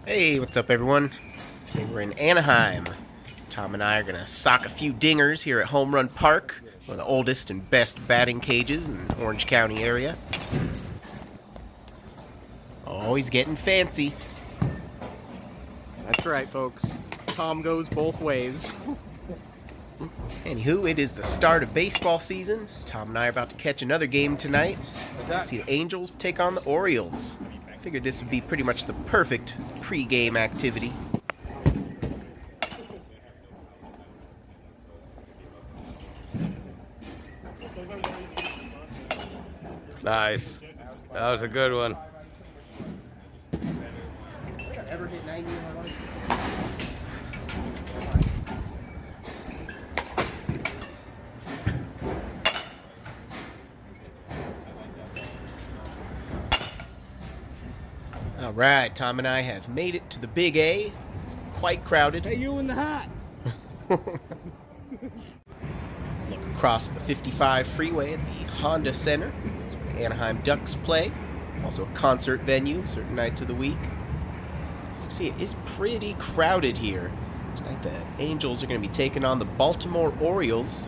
Hey, what's up everyone? Today we're in Anaheim. Tom and I are gonna sock a few dingers here at Home Run Park, one of the oldest and best batting cages in the Orange County area. Oh, he's getting fancy. That's right, folks. Tom goes both ways. Anywho, it is the start of baseball season. Tom and I are about to catch another game tonight. See the Angels take on the Orioles. I figured this would be pretty much the perfect pre-game activity. Nice. That was a good one. Ever hit 90 in my life? Alright, Tom and I have made it to the Big A. It's quite crowded. Hey, you in the hat! Look across the 55 freeway at the Honda Center. That's where the Anaheim Ducks play. Also a concert venue certain nights of the week. As you see, it is pretty crowded here. Tonight the Angels are going to be taking on the Baltimore Orioles,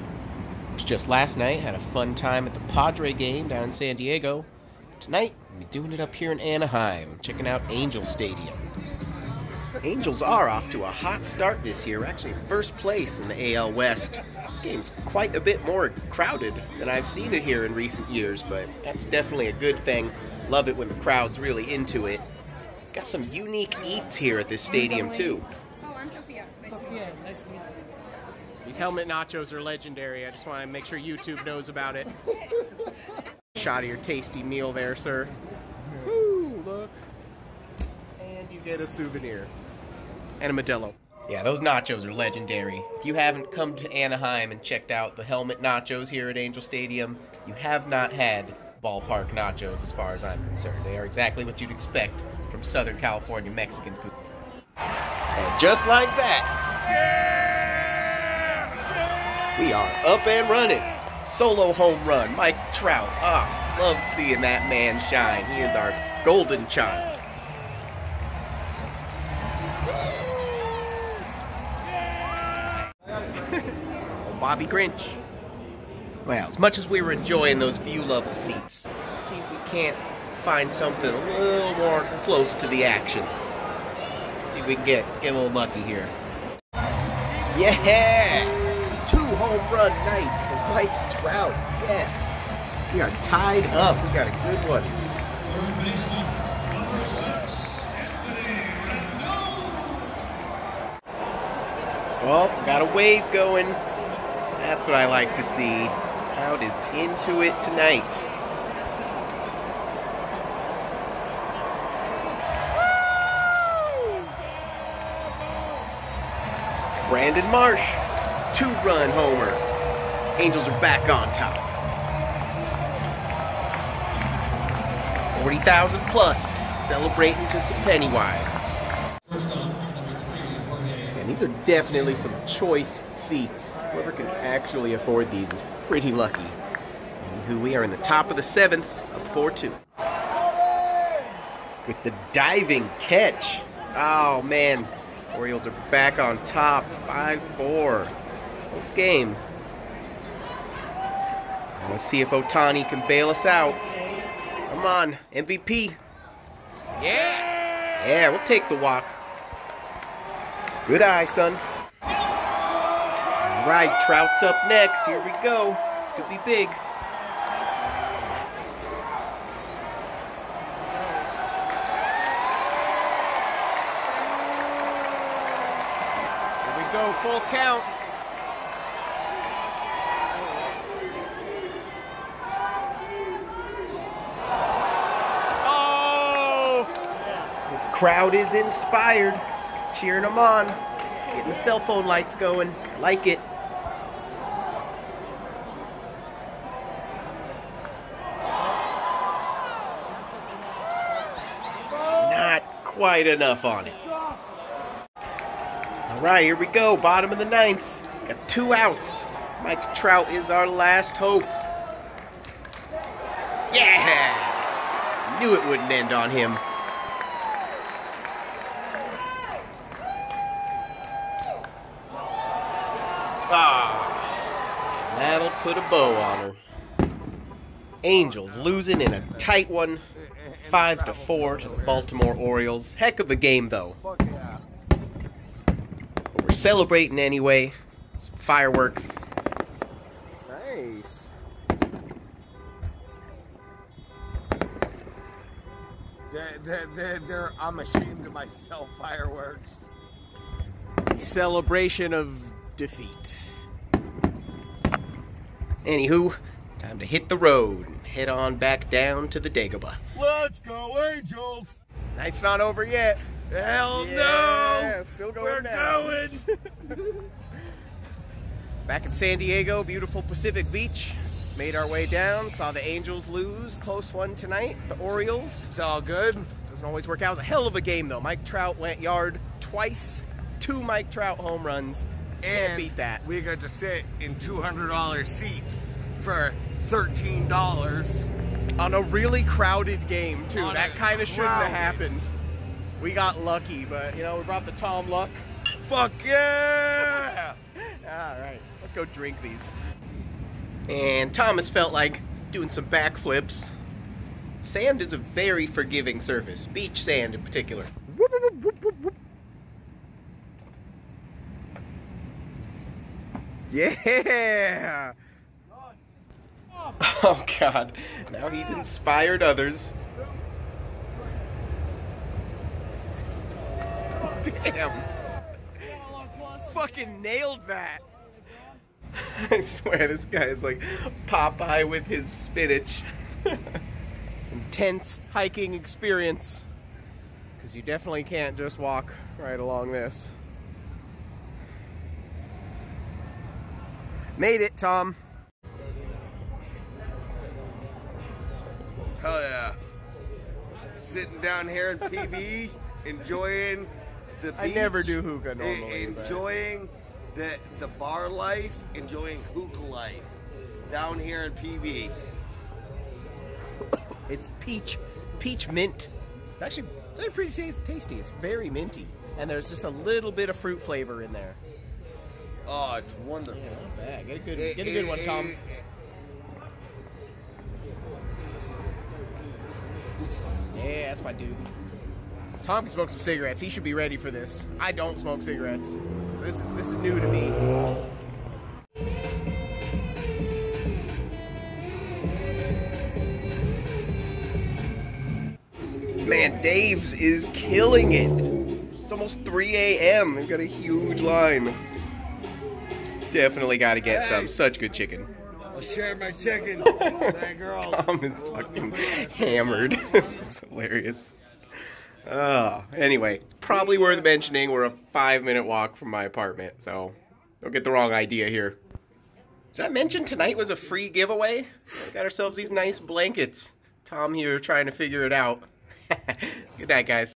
which just last night had a fun time at the Padre game down in San Diego. Tonight, we're doing it up here in Anaheim, checking out Angel Stadium. Angels are off to a hot start this year. We're actually in first place in the AL West. This game's quite a bit more crowded than I've seen it here in recent years, but that's definitely a good thing. Love it when the crowd's really into it. Got some unique eats here at this stadium, too. Oh, I'm Sophia. Sophia, nice to meet you. These helmet nachos are legendary. I just want to make sure YouTube knows about it. Shot of your tasty meal there, sir. Woo, look. And you get a souvenir. And a Modelo. Yeah, those nachos are legendary. If you haven't come to Anaheim and checked out the helmet nachos here at Angel Stadium, you have not had ballpark nachos as far as I'm concerned. They are exactly what you'd expect from Southern California Mexican food. And just like that, we are up and running. Solo home run, Mike Trout. Ah, love seeing that man shine. He is our golden child. Bobby Grinch. Well, as much as we were enjoying those view-level seats, let's see if we can't find something a little more close to the action. See if we can get a little lucky here. Yeah! 2-home run night for Mike Trout. Yes! We are tied up. We got a good one. Oh, got a wave going. That's what I like to see. Crowd is into it tonight. Brandon Marsh, 2-run homer. Angels are back on top. 40,000 plus, celebrating to some Pennywise. And these are definitely some choice seats. Whoever can actually afford these is pretty lucky. And we are in the top of the 7th, up 4-2. With the diving catch. Oh man, Orioles are back on top, 5-4. Close game. Let's see if Ohtani can bail us out. Come on, MVP. Yeah! Yeah, we'll take the walk. Good eye, son. All right, Trout's up next. Here we go. This could be big. Here we go, full count. Oh! This crowd is inspired. Cheering them on. Getting the cell phone lights going. I like it. Not quite enough on it. All right, here we go. Bottom of the 9th. Got 2 outs. Mike Trout is our last hope. Yeah! Knew it wouldn't end on him. Ah, that'll put a bow on her. Angels losing in a tight one, 5-4 to the Baltimore Orioles. Heck of a game, though. But we're celebrating anyway. Some fireworks. Nice. I'm ashamed of myself, fireworks. Celebration of defeat. Anywho, time to hit the road and head on back down to the Dagobah. Let's go, Angels! Night's not over yet. Hell Yeah, no! still going We're down. going! Back in San Diego, beautiful Pacific Beach. Made our way down, saw the Angels lose. Close one tonight, the Orioles. It's all good. Doesn't always work out. It was a hell of a game, though. Mike Trout went yard twice. 2 Mike Trout home runs. Can't And beat that. we got to sit in $200 seats for $13. On a really crowded game, too. On That a kind of shouldn't have crowded. happened. We got lucky, but, you know, we brought the Tom Luck. Fuck yeah! All right, let's go drink these. And Thomas felt like doing some backflips. Sand is a very forgiving surface, beach sand in particular. Whoop, whoop, whoop, whoop, whoop. Yeah! Oh God, now he's inspired others. Damn. Fucking nailed that. I swear this guy is like Popeye with his spinach. Intense hiking experience. Because you definitely can't just walk right along this. Made it, Tom. Hell yeah. Sitting down here in PB, enjoying the beach. I never do hookah normally. but- Enjoying the bar life, enjoying hookah life. Down here in PB. It's peach mint. It's actually pretty tasty. It's very minty. And there's just a little bit of fruit flavor in there. Oh, it's wonderful. Not bad. Get a good one, Tom. Yeah, that's my dude. Tom can smoke some cigarettes. He should be ready for this. I don't smoke cigarettes. So this is new to me. Man, Dave's is killing it. It's almost 3 a.m. They've got a huge line. Definitely got to get some. Such good chicken. I'll share my chicken. That girl. Tom is fucking hammered. This is hilarious. Anyway, it's probably worth mentioning we're a 5-minute walk from my apartment, so don't get the wrong idea here. Did I mention tonight was a free giveaway? We got ourselves these nice blankets. Tom here trying to figure it out. Good night, guys.